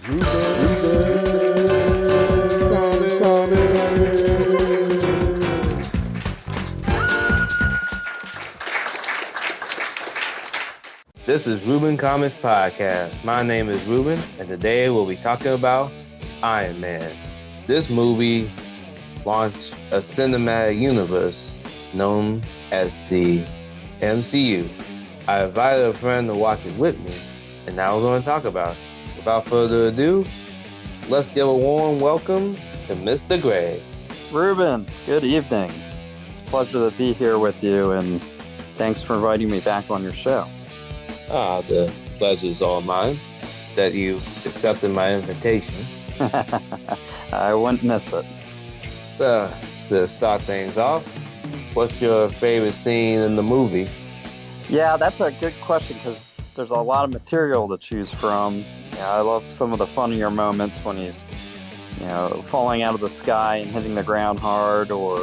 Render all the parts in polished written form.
This is Ruben Comics Podcast. My name is Ruben, and today we'll be talking about Iron Man. This movie launched a cinematic universe known as the MCU. I invited a friend to watch it with me, and now we're going to talk about it. Without further ado, let's give a warm welcome to Mr. Gray. Ruben, good evening. It's a pleasure to be here with you, and thanks for inviting me back on your show. The pleasure's all mine that you accepted my invitation. I wouldn't miss it. So, to start things off, what's your favorite scene in the movie? Yeah, that's a good question because there's a lot of material to choose from. Yeah, I love some of the funnier moments when he's, falling out of the sky and hitting the ground hard, or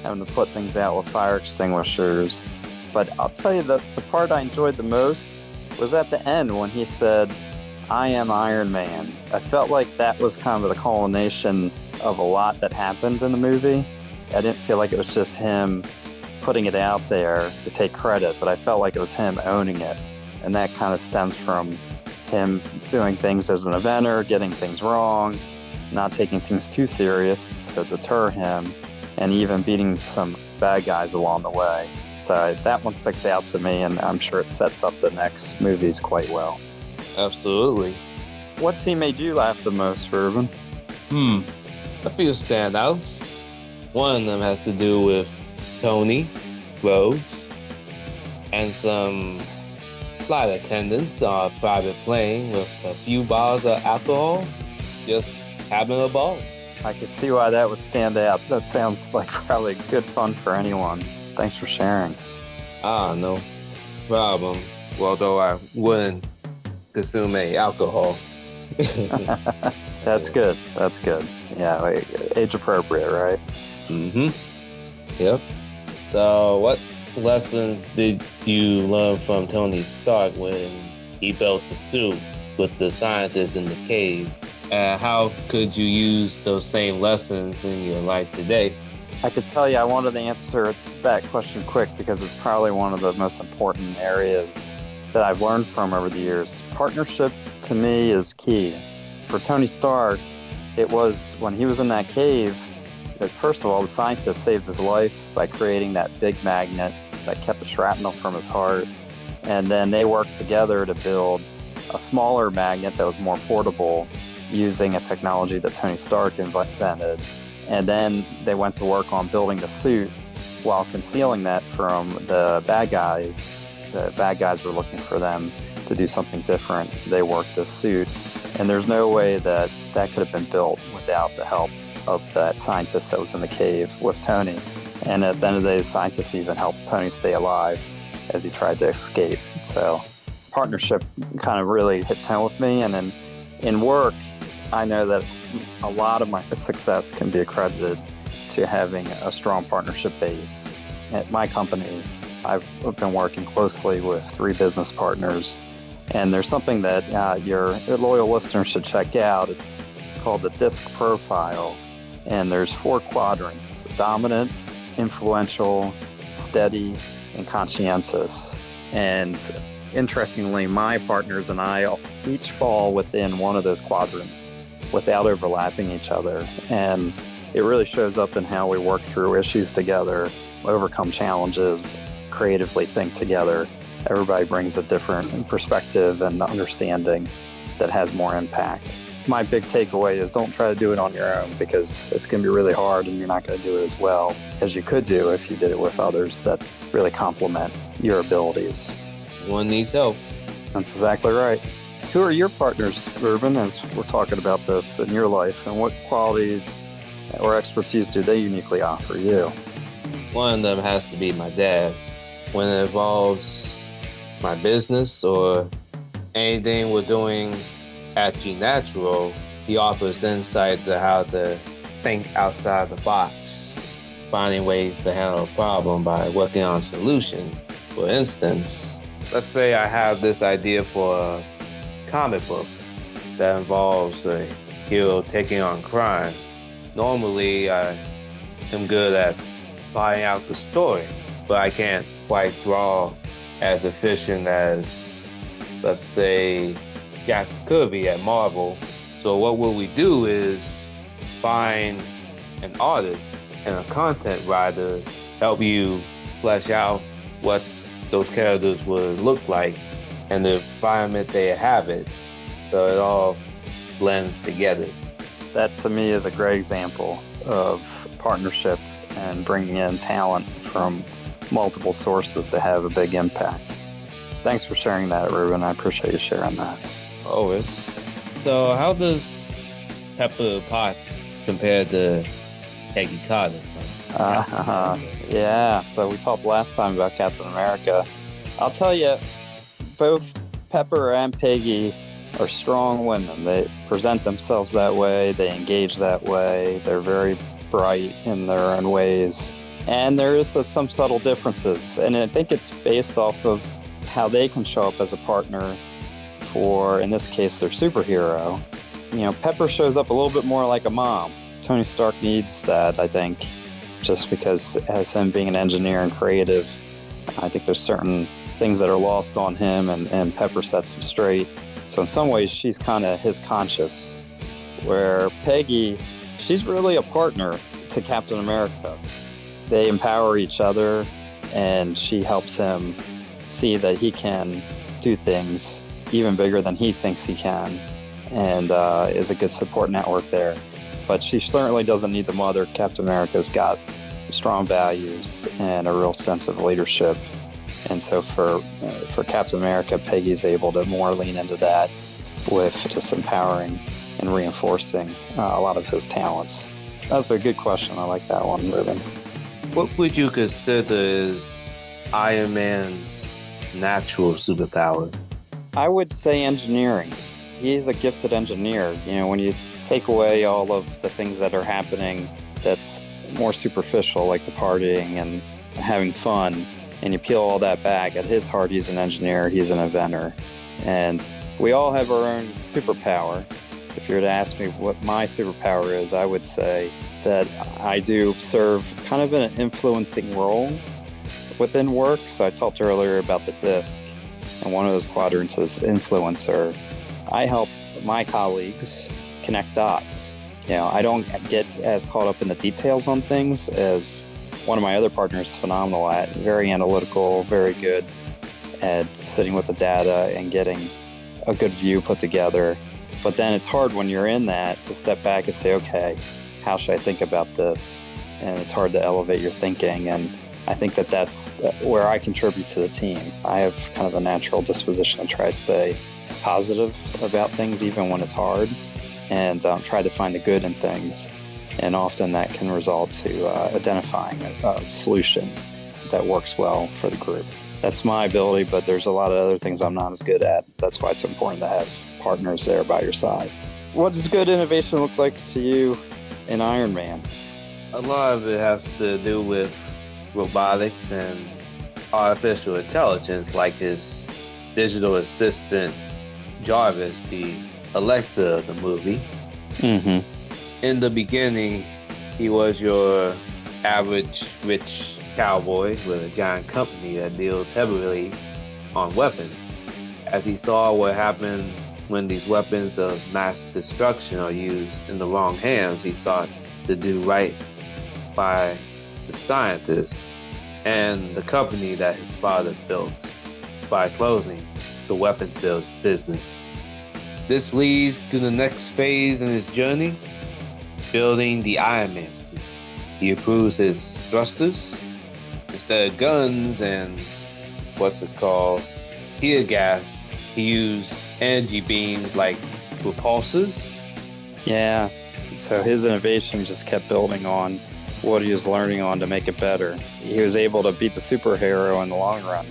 having to put things out with fire extinguishers. But I'll tell you the part I enjoyed the most was at the end when he said, "I am Iron Man." I felt like that was kind of the culmination of a lot that happened in the movie. I didn't feel like it was just him putting it out there to take credit, but I felt like it was him owning it. And that kind of stems from him doing things as an inventor, getting things wrong, not taking things too serious to deter him, and even beating some bad guys along the way. So that one sticks out to me, and I'm sure it sets up the next movies quite well. Absolutely. What scene made you laugh the most, Ruben? A few standouts. One of them has to do with Tony Rhodes and some flight attendants on a private plane with a few bottles of alcohol, just having a ball. I could see why that would stand out. That sounds like probably good fun for anyone. Thanks for sharing. No problem. Although I wouldn't consume any alcohol. That's good. That's good. Yeah, age appropriate, right? Yep. So what lessons did you learn from Tony Stark when he built the suit with the scientists in the cave? And how could you use those same lessons in your life today? I could tell you I wanted to answer that question quick because it's probably one of the most important areas that I've learned from over the years. Partnership, to me, is key. For Tony Stark, it was when he was in that cave that, first of all, the scientists saved his life by creating that big magnet that kept the shrapnel from his heart. And then they worked together to build a smaller magnet that was more portable using a technology that Tony Stark invented. And then they went to work on building the suit while concealing that from the bad guys. The bad guys were looking for them to do something different. They worked this suit. And there's no way that could have been built without the help of that scientist that was in the cave with Tony. And at the end of the day, the scientists even helped Tony stay alive as he tried to escape. So partnership kind of really hits home with me. And then in work, I know that a lot of my success can be accredited to having a strong partnership base. At my company, I've been working closely with 3 business partners, and there's something that your loyal listeners should check out. It's called the DISC profile, and there's 4 quadrants: dominant, influential, steady, and conscientious. And interestingly, my partners and I each fall within one of those quadrants without overlapping each other. And it really shows up in how we work through issues together, overcome challenges, creatively think together. Everybody brings a different perspective and understanding that has more impact. My big takeaway is don't try to do it on your own, because it's going to be really hard and you're not going to do it as well as you could do if you did it with others that really complement your abilities. One needs help. That's exactly right. Who are your partners, Ruben, as we're talking about this in your life, and what qualities or expertise do they uniquely offer you? One of them has to be my dad. When it involves my business or anything we're doing at G Natural, he offers insight to how to think outside the box, finding ways to handle a problem by working on a solution. For instance, let's say I have this idea for a comic book, that involves a hero taking on crime. Normally, I am good at plotting out the story, but I can't quite draw as efficient as, let's say, Jack Kirby at Marvel. So what will we do is find an artist and a content writer help you flesh out what those characters would look like and the environment they inhabit, so it all blends together. That to me is a great example of partnership and bringing in talent from multiple sources to have a big impact. Thanks for sharing that, Ruben. I appreciate you sharing that. Always. So how does Pepper Potts compare to Peggy Carter? Yeah, so we talked last time about Captain America. I'll tell you, both Pepper and Peggy are strong women. They present themselves that way, they engage that way, they're very bright in their own ways. And there is some subtle differences. And I think it's based off of how they can show up as a partner for, in this case, their superhero. You know, Pepper shows up a little bit more like a mom. Tony Stark needs that, I think, just because as him being an engineer and creative, I think there's certain things that are lost on him, and Pepper sets him straight. So in some ways, she's kind of his conscience, where Peggy, she's really a partner to Captain America. They empower each other, and she helps him see that he can do things even bigger than he thinks he can, and is a good support network there. But she certainly doesn't need the mother. Captain America's got strong values and a real sense of leadership. And so for Captain America, Peggy's able to more lean into that with just empowering and reinforcing a lot of his talents. That's a good question. I like that one, Ruben. What would you consider is Iron Man's natural superpower? I would say engineering. He's a gifted engineer. You know, when you take away all of the things that are happening that's more superficial, like the partying and having fun, and you peel all that back, at his heart, he's an engineer, he's an inventor. And we all have our own superpower. If you were to ask me what my superpower is, I would say that I do serve kind of an influencing role within work. So I talked earlier about the disc, and one of those quadrants is influencer. I help my colleagues connect dots. You know, I don't get as caught up in the details on things as one of my other partners, phenomenal at, very analytical, very good at sitting with the data and getting a good view put together. But then it's hard when you're in that to step back and say, okay, how should I think about this? And it's hard to elevate your thinking. And I think that that's where I contribute to the team. I have kind of a natural disposition to try to stay positive about things, even when it's hard, and try to find the good in things. And often that can result to identifying a solution that works well for the group. That's my ability, but there's a lot of other things I'm not as good at. That's why it's important to have partners there by your side. What does good innovation look like to you in Iron Man? A lot of it has to do with robotics and artificial intelligence, like his digital assistant Jarvis, the Alexa of the movie. Mm-hmm. In the beginning, he was your average rich cowboy with a giant company that deals heavily on weapons. As he saw what happened when these weapons of mass destruction are used in the wrong hands, he sought to do right by the scientists and the company that his father built by closing the weapons business. This leads to the next phase in his journey, building the Iron Man suit. He improves his thrusters. Instead of guns and tear gas, he used energy beams like repulsors. Yeah, so his innovation just kept building on what he was learning on to make it better. He was able to beat the superhero in the long run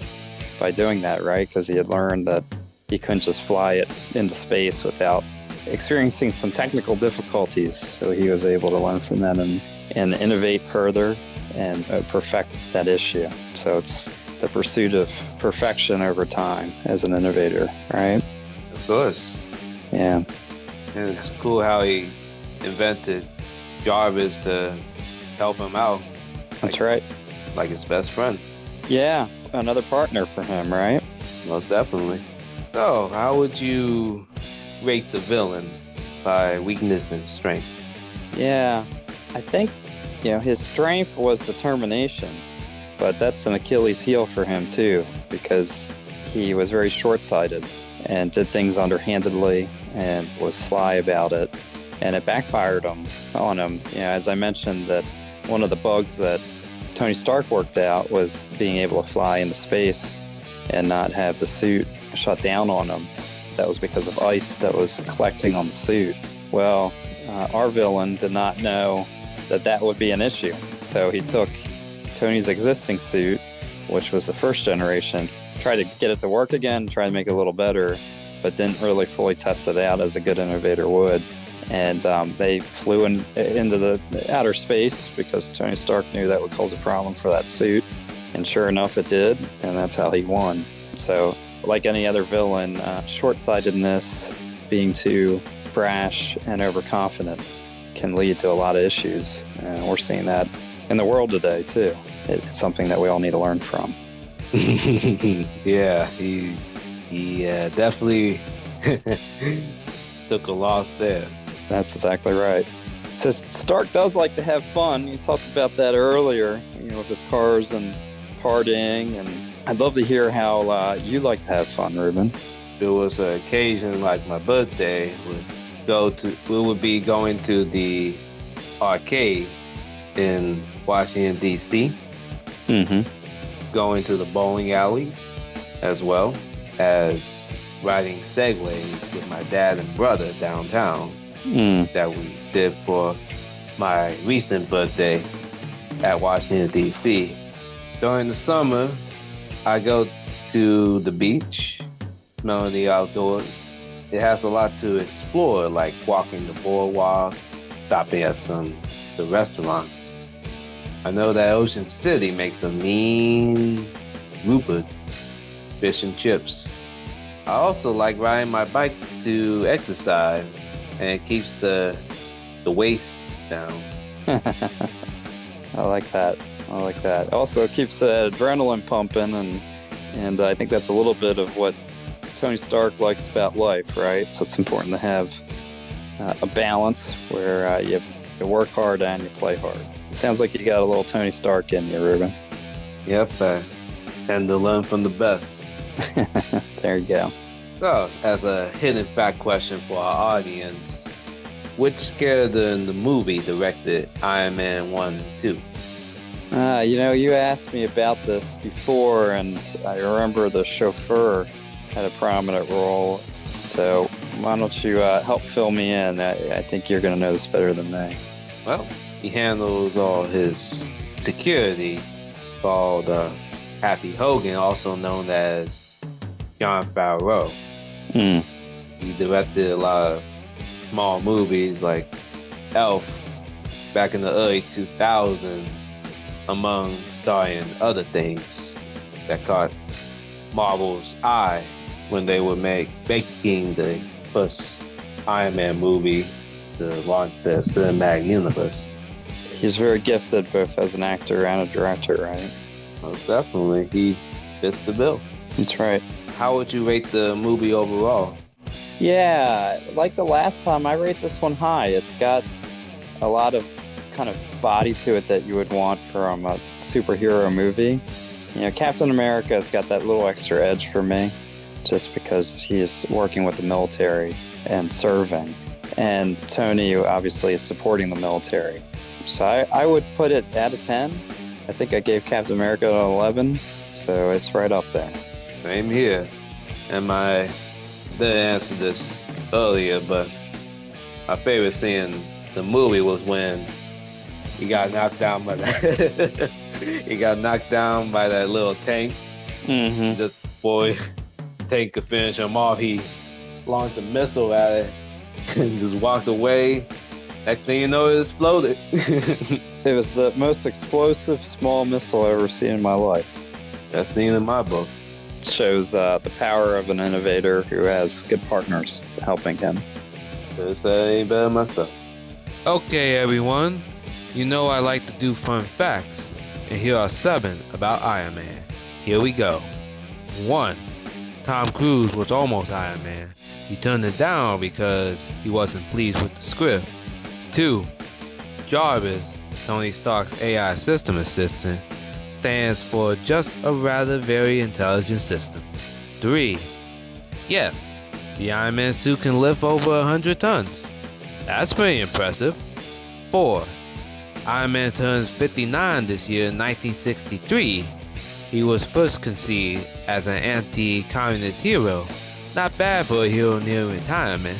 by doing that, right? Because he had learned that he couldn't just fly it into space without experiencing some technical difficulties. So he was able to learn from that and innovate further and perfect that issue. So it's the pursuit of perfection over time as an innovator, right? Of course. Yeah. And it's cool how he invented Jarvis to help him out. That's right. Like his best friend. Yeah, another partner for him, right? Most definitely. So, how would you rate the villain by weakness and strength? Yeah, I think, his strength was determination, but that's an Achilles heel for him too, because he was very short-sighted and did things underhandedly and was sly about it, and it backfired on him. As I mentioned, that one of the bugs that Tony Stark worked out was being able to fly into space and not have the suit shut down on him. That was because of ice that was collecting on the suit. Well, our villain did not know that would be an issue. So he took Tony's existing suit, which was the first generation, tried to get it to work again, tried to make it a little better, but didn't really fully test it out as a good innovator would. And they flew into the outer space because Tony Stark knew that would cause a problem for that suit. And sure enough, it did. And that's how he won. So like any other villain, short-sightedness, being too brash and overconfident can lead to a lot of issues. And we're seeing that in the world today, too. It's something that we all need to learn from. Yeah, he definitely took a loss there. That's exactly right. So Stark does like to have fun. You talked about that earlier, with his cars and partying. And I'd love to hear how you like to have fun, Ruben. There was an occasion like my birthday, we would be going to the arcade in Washington, D.C., going to the bowling alley, as well as riding segways with my dad and brother downtown. That we did for my recent birthday at Washington, D.C. During the summer, I go to the beach, smelling the outdoors. It has a lot to explore, like walking the boardwalk, stopping at the restaurants. I know that Ocean City makes a mean Rupert fish and chips. I also like riding my bike to exercise, and it keeps the waist down. I like that. Also, it keeps the adrenaline pumping, and I think that's a little bit of what Tony Stark likes about life, right? So it's important to have a balance where you work hard and you play hard. It sounds like you got a little Tony Stark in you, Ruben. Yep, I tend to learn from the best. There you go. So, as a hidden fact question for our audience, which character in the movie directed Iron Man 1 and 2? You asked me about this before, and I remember the chauffeur had a prominent role. So why don't you help fill me in? I think you're going to know this better than me. Well, he handles all his security, called Happy Hogan, also known as Jon Favreau. He directed a lot of small movies like Elf back in the early 2000s, among starring other things that caught Marvel's eye when they were making the first Iron Man movie to launch the cinematic universe. He's very gifted both as an actor and a director, right? Most definitely. He fits the bill. That's right. How would you rate the movie overall? Yeah, like the last time, I rate this one high. It's got a lot of kind of body to it that you would want from a superhero movie. Captain America has got that little extra edge for me, just because he's working with the military and serving. And Tony obviously is supporting the military. So I would put it out of 10. I think I gave Captain America an 11, so it's right up there. Same here. And I didn't answer this earlier, but my favorite scene in the movie was when he got knocked down by that. He got knocked down by that little tank. Just before the tank could finish him off, he launched a missile at it and just walked away. Next thing you know, it exploded. It was the most explosive small missile I've ever seen in my life. That's scene in my book. It shows the power of an innovator who has good partners helping him. Could've said it ain't better myself. Okay, everyone. You know I like to do fun facts, and here are 7 about Iron Man. Here we go. 1. Tom Cruise was almost Iron Man. He turned it down because he wasn't pleased with the script. 2. Jarvis, Tony Stark's AI system assistant, stands for just a rather very intelligent system. 3. Yes, the Iron Man suit can lift over 100 tons. That's pretty impressive. 4. Iron Man turns 59 this year in 1963. He was first conceived as an anti-communist hero. Not bad for a hero near retirement.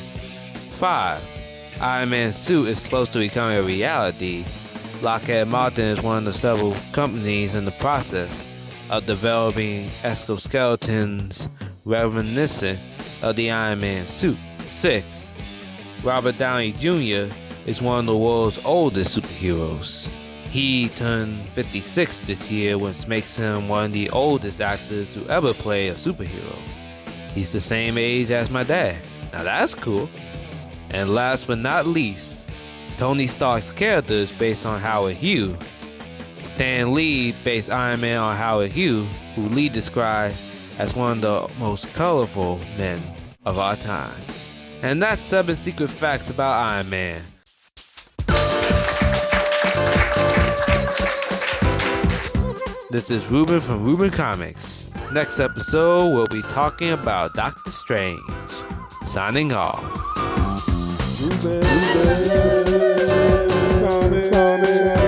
5. Iron Man's suit is close to becoming a reality. Lockheed Martin is one of the several companies in the process of developing exoskeletons reminiscent of the Iron Man suit. 6. Robert Downey Jr. is one of the world's oldest superheroes. He turned 56 this year, which makes him one of the oldest actors to ever play a superhero. He's the same age as my dad. Now that's cool. And last but not least, Tony Stark's character is based on Howard Hughes. Stan Lee based Iron Man on Howard Hughes, who Lee described as one of the most colorful men of our time. And that's 7 secret facts about Iron Man. This is Ruben from Ruben Comics. Next episode, we'll be talking about Doctor Strange. Signing off. Ruben, Comics.